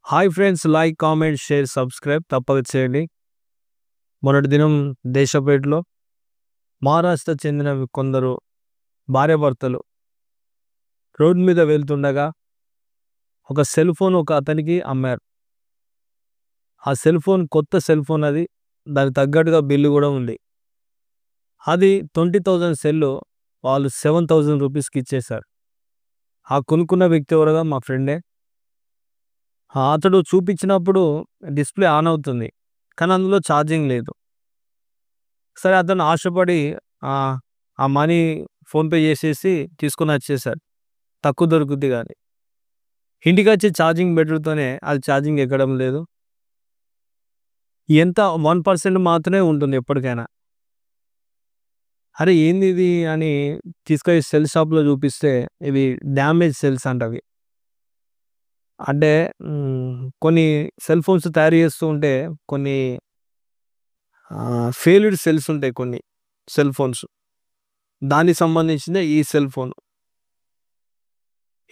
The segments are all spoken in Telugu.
Hi friends, like, comment, share, subscribe తప్పక చేయండి. మొన్నటి దినం దేశపేటలో మహారాష్ట్ర చెందిన కొందరు భార్యాభర్తలు రోడ్డు మీద వెళ్తుండగా ఒక సెల్ ఫోన్ ఒక అతనికి అమ్మారు. ఆ సెల్ ఫోన్ కొత్త సెల్ ఫోన్, అది దానికి తగ్గట్టుగా బిల్లు కూడా ఉంది. అది 20,000 సెల్లు వాళ్ళు 7,000 రూపీస్కి ఇచ్చేశారు. ఆ కొనుక్కున్న వ్యక్తి ఎవరగా మా ఫ్రెండే. అతడు చూపించినప్పుడు డిస్ప్లే ఆన్ అవుతుంది, కానీ అందులో ఛార్జింగ్ లేదు. సరే, అతను ఆశపడి ఆ మనీ ఫోన్పే చేసేసి తీసుకొని వచ్చేసాడు. తక్కువ దొరుకుద్ది కానీ ఇంటికి వచ్చి ఛార్జింగ్ బెటర్తోనే అది ఛార్జింగ్ ఎక్కడం లేదు. ఎంత 1% మాత్రమే ఉంటుంది ఎప్పటికైనా. అరే ఏంది ఇది అని తీసుకొని సెల్ షాప్లో చూపిస్తే ఇవి డ్యామేజ్ సెల్స్ అంటవి. అంటే కొన్ని సెల్ ఫోన్స్ తయారు చేస్తూ ఉంటే కొన్ని ఫెయిల్డ్ సెల్స్ ఉంటాయి, కొన్ని సెల్ ఫోన్స్. దానికి సంబంధించిందే ఈ సెల్ ఫోన్.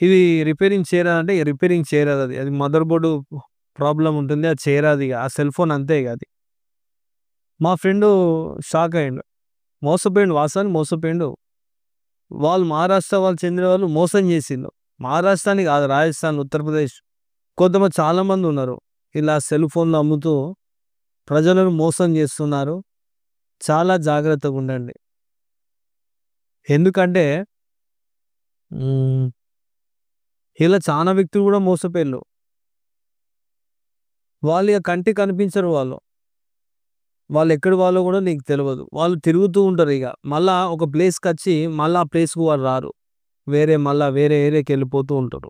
ఇది రిపేరింగ్ చేయరాదంటే రిపేరింగ్ చేయరాదు. అది మదర్ బోర్డు ప్రాబ్లం ఉంటుంది, అది చేయరాదు. ఇక ఆ సెల్ ఫోన్ అంతే. ఇక అది మా ఫ్రెండు షాక్ అయ్యిండు, మోసపోయిండు, వాస్తవానికి మోసపోయిండు. వాళ్ళు మహారాష్ట్ర వాళ్ళు చెందిన వాళ్ళు మోసం చేసిండు. మహారాష్ట్రానికి కాదు, రాజస్థాన్, ఉత్తరప్రదేశ్ కొంతమంది చాలామంది ఉన్నారు ఇలా సెల్ ఫోన్లు అమ్ముతూ ప్రజలను మోసం చేస్తున్నారు. చాలా జాగ్రత్తగా ఉండండి. ఎందుకంటే ఇలా చాలా వ్యక్తులు కూడా మోసపోయారు. వాళ్ళు ఇక కంటికి కనిపించరు. వాళ్ళు ఎక్కడి వాళ్ళో కూడా నీకు తెలియదు. వాళ్ళు తిరుగుతూ ఉంటారు. ఇక మళ్ళా ఒక ప్లేస్కి వచ్చి మళ్ళీ ఆ ప్లేస్కు వాళ్ళు రారు. వేరే ఏరియాకి వెళ్ళిపోతూ ఉంటారు.